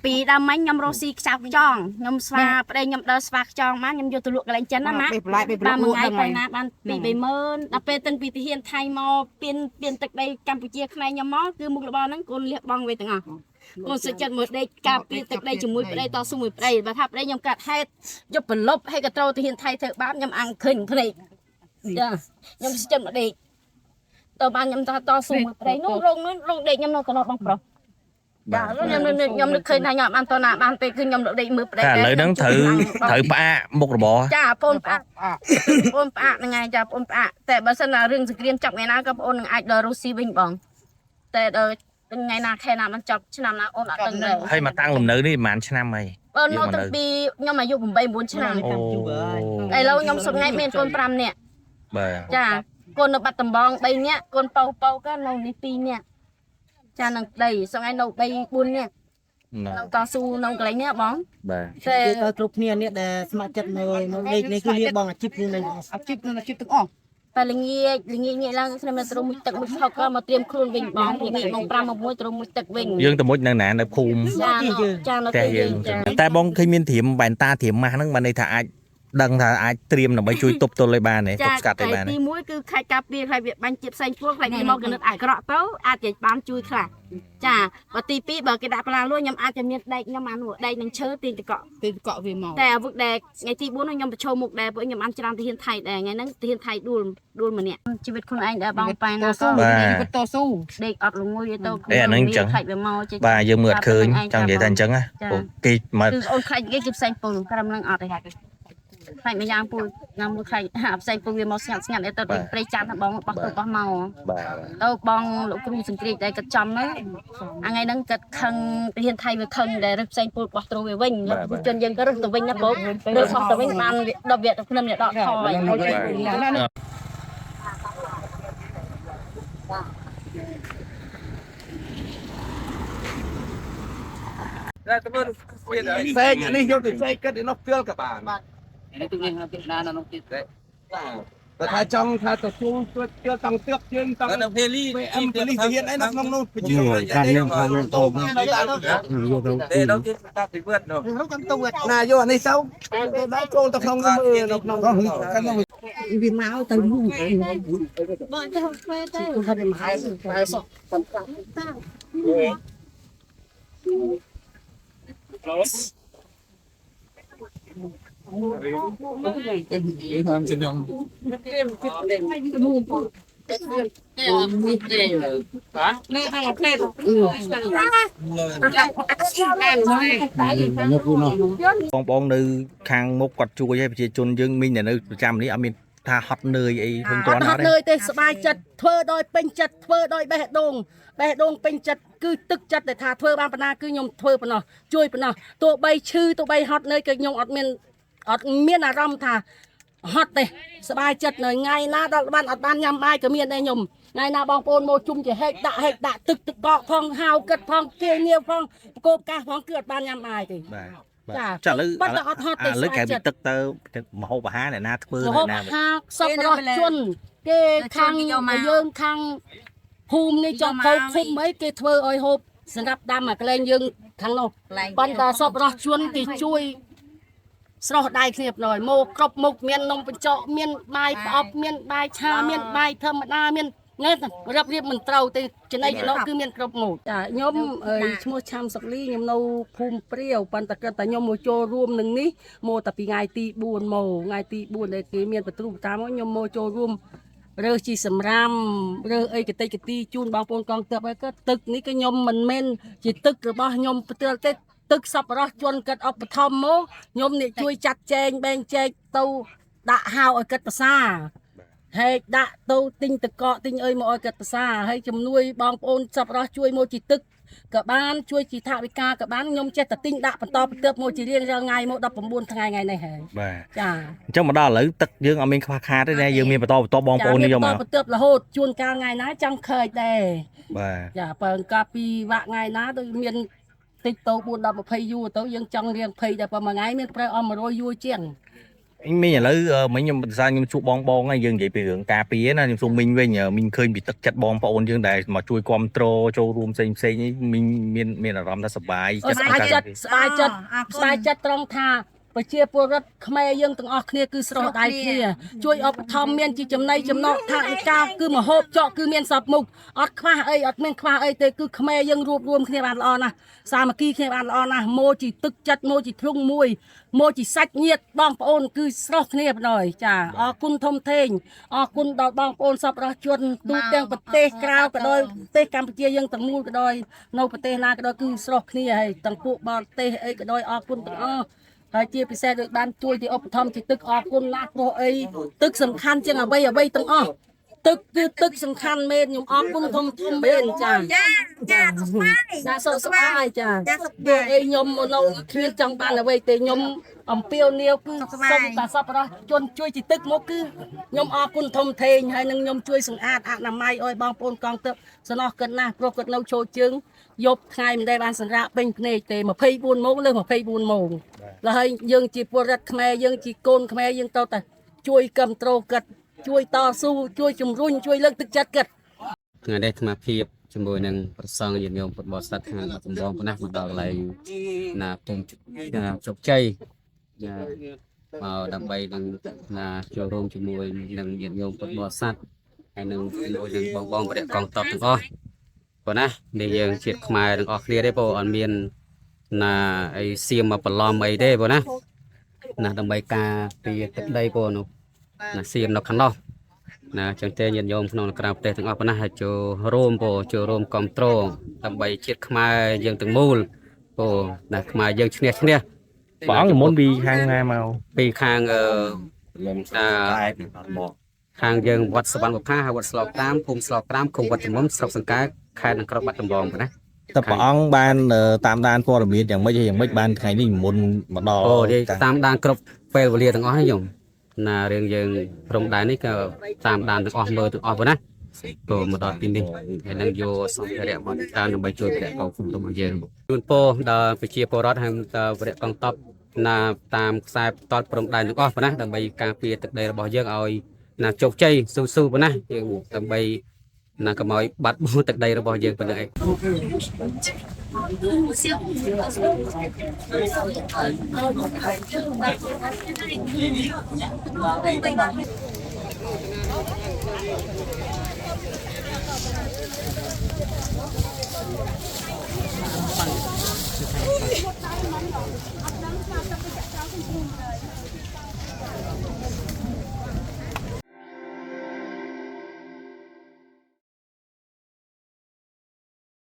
ពីដើមមិញខ្ញុំរស់ស៊ីខ្ចៅខ្ចង់ខ្ញុំស្វាប្តីខ្ញុំដើរស្វាខ្ចង់មកខ្ញុំយកទៅលក់កន្លែងចិនណាណាបានមួយថ្ងៃទៅណាបាន2-30000ដល់ពេលទាំងពីទាហានថៃមកពៀនទឹកដីកម្ពុជាខ្មែរខ្ញុំមកគឺមុខរបរហ្នឹងកូនលះបង់វាទាំងអស់កូនសុចិត្តមួយដេកការពារទឹកដីជាមួយប្តីតស៊ូមួយប្តីបើថាប្តីខ្ញុំកាត់ហេតុយកប្រលប់ឲ្យក៏ត្រូវទាហានថៃធ្វើបាបខ្ញុំអាំងឃើញភ្នែកចាខ្ញុំសុចិត្តមកដេកតើបានខ្ញុំតស៊ូមួយប្តីនោះរងដេកខ្ញុំនៅកណ្ដោះបងប្រុសចាខ្ញុំនឹកឃើញថាខ្ញុំបានតណាបានពេលគឺខ្ញុំដេកមើលប្តីតែឥឡូវហ្នឹងត្រូវផ្អាកមុខរបរចាបងផ្អាកហ្នឹងហើយចាបងផ្អាកតែបើសិនណារឿងសង្គ្រាមចាប់ថ្ងៃណាក៏បងនឹងអាចដល់រុស្ស៊ីវិញបងតែដល់ថ្ងៃណាខែណាมันចប់ឆ្នាំណាអូនអត់ដឹងដែរហើយមកតាំងលំនៅនេះប្រហែលឆ្នាំហើយបងនៅតាំងពីខ្ញុំអាយុ8-9ឆ្នាំឥឡូវខ្ញុំសុខថ្ងៃមានកូន5នាក់បាទចាកូននៅបាត់ដំបង3នាក់កូនប៉ៅក៏នៅនេះ2នាក់ចានឹងដីសង្ហៃនៅ3-4នាក់នៅតស៊ូនៅកន្លែងនេះបងបាទតែគ្រប់គ្នានេះដែលស្ម័គ្រចិត្តនៅលេខនេះគឺលៀបបងអាជីពនឹងអាជីពទាំងអស់តែល្ងាចឡើងខ្ញុំទៅមួយទឹកមួយផុកក៏មកត្រៀមខ្លួនវិញបងល្ងាចម៉ោង5-6ទៅមួយទឹកវិញយើងទៅមួយនៅណានៅភូមិចានៅទីយើងតែបងឃើញមានត្រៀមបែនតាត្រៀមម៉ាស់ហ្នឹងបានន័យថាអាចដឹងថាអាចត្រៀមដើម្បីជួយទប់ទល់ឲ្យបានទេទប់ស្កាត់ឲ្យបានទី1គឺខេត្តការពារខ្លាចវាបាញ់ជាតិផ្សេងផ្ខ្លាចគេមកកណិតអាក្រក់ទៅអាចจะបានជួយខ្លះចាបើទី2បើគេដាក់ប្លាលួខ្ញុំអាចจะមានដែកខ្ញុំអានោះដែកនឹងឈើទាញតកក់វាមកតែអាវុធដែលថ្ងៃទី4ខ្ញុំប្រឈមមុខដែរពួកខ្ញុំបានច្រើនទាហានថៃដែរថ្ងៃហ្នឹងទាហានថៃដួលម្នាក់ជីវិតខ្លួនឯងដែរបងប៉ែណាក៏ជីវិតតស៊ូដេកអត់ល្ងុយទៅអាហ្នឹងអញ្ចឹងខ្លាចវាមកបាទយើងមើលអត់ឃើញចង់និយាយថាអញ្ចឹងណាគេមកគឺអូនខ្លាចគេផ្សេងពុលក្រឹមនឹងអត់ទេខ្លាចម្យ៉ាងពូញ៉ាំមួយខ្លាចផ្សេងពូវាមកស្ងាត់ទៅព្រៃចាន់បងបោះទៅបោះមកទៅបងលោកគ្រូសង្គ្រាមតែគាត់ចំហ្នឹងអាថ្ងៃហ្នឹងគាត់ខឹងទាហានថៃវាខឹងដែលរឹសផ្សេងពូបោះទៅវាវិញប្រជាជនយើងក៏រឹសទៅវិញណាបងរឹសបោះទៅវិញបានដល់វាទៅខ្ញុំអ្នកដកថយតែទៅមើលផ្សេងនេះយកទៅផ្សេងគិតឯនោះផ្ទាល់ក៏បាននេះទឹកនេះទឹកណានៅនោះទៀតតែថាចង់ថាទៅជួងទួចជឿតង់ទឹកជើងតង់នៅភេលីអមពលីទាហានអីនៅក្នុងនោះបញ្ជាខាងនេះខាងតោទេដល់ទៀតតាពីវត្តនោះកាន់ទៅណាយកអានេះទៅដល់ចូលទៅក្នុងមើលនៅក្នុងកាន់វាមកទៅនោះបងទៅស្វែទៅគាត់មកហើយតែសោះសំខាន់តាបងនៅខាងមុខគាត់ជួយឲ្យប្រជាជនយើងមីងនៅប្រចាំនេះអត់មានថាហត់នឿយអីធុញទ្រាន់អត់ទេទេស្បាយចិត្តធ្វើដោយពេញចិត្តធ្វើដោយបេះដូងពេញចិត្តគឺទឹកចិត្តដែលថាធ្វើបានប៉ុណ្ណាគឺខ្ញុំធ្វើប៉ុណ្ណោះជួយប៉ុណ្ណោះទោះបីឈឺទោះបីហត់នឿយគឺខ្ញុំអត់មានអារម្មណ៍ថាហត់ទេស្បាយចិត្តនៅថ្ងៃណាដល់បានអត់បានញ៉ាំបាយក៏មានដែរខ្ញុំថ្ងៃណាបងប្អូនមកជុំជាហេតុដាក់ទឹកកកផងហៅគិតផងគេងាវផងកោបកាសផងគឺអត់បានញ៉ាំបាយទេបាទចាឥឡូវកែពីទឹកទៅមហូបអាហារអ្នកណាធ្វើអ្នកណាសពរស់ជន់គេខាងយើងខាងភូមិនេះចង់ខោឃុំអីគេធ្វើឲ្យហូបសម្រាប់ដាំអាកលែងយើងខាងនោះប៉ុន្តែសពរស់ជន់គេជួយស្រស់ដៃគ្នាផ្នែកមកគ្រប់មុខមាននំបញ្ចុកមានបាយផ្អប់មានបាយឆាមានបាយធម្មតាមាននេះរៀបមិនត្រូវទេចំណៃចំណោគឺមានគ្រប់មុខចាខ្ញុំឈ្មោះឆាំសុកលីខ្ញុំនៅភូមិព្រាវប៉ុន្តែគាត់តែខ្ញុំមកចូលរួមនឹងនេះមកតែពីថ្ងៃទី4មកថ្ងៃទី4ដែលគេមានបទ្រុបតាមខ្ញុំមកចូលរួមរើសជីសម្រាមរើសអីកតិកទីជូនបងប្អូនកងទ័ពហើយក៏ទឹកនេះក៏ខ្ញុំមិនមែនជាទឹករបស់ខ្ញុំផ្ទាល់ទេទឹកសប្បុរសជនគាត់ឧបត្ថម្ភមកខ្ញុំនេះជួយចាត់ចែងបែងចែកទៅដាក់ហៅឲ្យគាត់ប្រសាហើយដាក់ទៅទិញតកកទិញអីមកឲ្យគាត់ប្រសាហើយជំនួយបងប្អូនសប្បុរសជួយមកជីទឹកក៏បានជួយជីថវិកាក៏បានខ្ញុំចេះតែទិញដាក់បន្តបន្ទាប់មកជារៀងរាល់ថ្ងៃមក19ថ្ងៃនេះហើយបាទចាអញ្ចឹងមកដល់ឥឡូវទឹកយើងអត់មានខ្វះខាតទេណាយើងមានបន្តបងប្អូននេះយកមកបន្ទាប់រហូតជួនកាលថ្ងៃណាចង់ខើចដែរបាទចាបើកាលពីវាក់ថ្ងៃណាដូចមានតិចទៅ4 10 20យូរទៅយើងចង់រៀង20តែប៉ុន្មានថ្ងៃមានប្រើអស់100យូរជាង anh mình là mấy nhom ra nhom chụp bong này dương vậy bị hưởng cà pía na nhom xung mình với nhờ mình khơi bị tất chặt bong ôn dương đại mà chui control cho room xây mình là làm ta sập bài ស្បាយចិត្តត្រង់ថាប្រជាពលរដ្ឋខ្មែរយើងទាំងអស់គ្នាគឺស្រស់ដៃគ្នាជួយឧបត្ថម្ភមានជាចំណៃចំណកថាឯកាគឺមហូបចកគឺមានសពមុខអត់ខ្វះអីអត់មានខ្វះអីទេគឺខ្មែរយើងរួបរวมគ្នាបានល្អណាស់សាមគ្គីគ្នាបានល្អណាស់ម៉ូជីទឹកចិត្តម៉ូជីធ្លុងមួយម៉ូជីសាច់ញាតិបងប្អូនគឺស្រស់គ្នាបណ្ដោយចាអរគុណធំធេងអរគុណដល់បងប្អូនសពរស់ជនទូទាំងប្រទេសក្រៅក៏ដោយប្រទេសកម្ពុជាយើងទាំងមូលក៏ដោយនៅប្រទេសណាក៏ដោយគឺស្រស់គ្នាហើយទាំងពួកបរទេសអីក៏ដោយអរគុណទាំងអស់ហើយជាពិសេសដោយបានជួយទីឧបត្ថម្ភជាទឹកអរគុណណាស់ព្រោះអីទឹកសំខាន់ជាងអ្វីទាំងអស់ទឹកគឺទឹកសំខាន់មែនខ្ញុំអរគុណធំមែនចាចាសុខសប្បាយចាពួកអីខ្ញុំមកនៅគ្មានចង់បានអ្វីទេខ្ញុំអំពាវនាវគឺសូមតាសពរស់ជនជួយជាទឹកមកគឺខ្ញុំអរគុណធំធេងហើយនឹងខ្ញុំជួយសម្អាតអនាម័យឲ្យបងប្អូនកងទ័ពសំណោះកិនណាស់ព្រោះគាត់នៅចូលជើងយប់ថ្ងៃមិនដែលបានសម្រាកពេញភ្នែកទេ24ម៉ោងលើ24ម៉ោងហើយយើងជាពលរដ្ឋខ្មែរយើងជាកូនខ្មែរយើងទៅតែជួយគ្រប់គ្រងគាត់ជួយតស៊ូជួយជំរុញជួយលើកទឹកចិត្តគាត់ ថ្ងៃនេះអាត្មាភាពជាមួយនឹងប្រសង់ញាតិញោមពុទ្ធបរិស័ទខាងបាត់ដំបងប៉ុណ្ណេះមកដល់កន្លែងណាពុំជោគជ័យមកដើម្បីនឹងណាចូលរួមជាមួយនឹងញាតិញោមពុទ្ធបរិស័ទហើយនឹងជាមួយនឹងបងបរិយាកងតបទាំងអស់ប៉ុណ្ណានេះយើងជាតិខ្មែរទាំងអស់គ្នាទេបងអត់មានណាអីសៀមមកបន្លំអីទេបងណាដើម្បីការពីទឹកដីបងនោះណាសៀមនៅខាងនោះណាចឹងទេញាតិញោមក្នុងក្រៅប្រទេសទាំងអស់ប៉ុណ្ណាហើយចូលរួមបងចូលរួមគ្រប់គ្រងដើម្បីជាតិខ្មែរយើងទាំងមូលបងណាខ្មែរយើងឈ្នះបងមុនពីខាងណាមកពីខាងខាងយើងវត្តសវណ្ណបុប្ផាហើយវត្តស្លោកតាមភូមិស្លោកតាមឃុំវត្តមុំស្រុកសង្កែខេត្តនិងក្រុងបាត់ដំបងប៉ុណ្ណាតែព្រះអង្គបានតាមដានព័ត៌មានយ៉ាងម៉េចយ៉ាងម៉េចបានថ្ងៃនេះមុនមកដល់តាមដានគ្រប់ពេលវេលាទាំងអស់ខ្ញុំណារឿងយើងព្រំដែននេះក៏តាមដានទាំងអស់មើលទាំងអស់ប៉ុណ្ណាក៏មកដល់ទីនេះហើយនឹងយកសម្ភារៈមកតាមដើម្បីជួយព្រះកងគុំរបស់យើងជូនពរដល់ប្រជាពលរដ្ឋហើយដល់ព្រះកងតបណាតាមខ្សែតតព្រំដែនទាំងអស់ប៉ុណ្ណាដើម្បីការពារទឹកដីរបស់យើងឲ្យណាជោគជ័យស៊ូប៉ុណ្ណាយើងដើម្បីណាកុំឲ្យបាត់បង់ទឹកដីរបស់យើងប៉ុណ្ណឹងឯង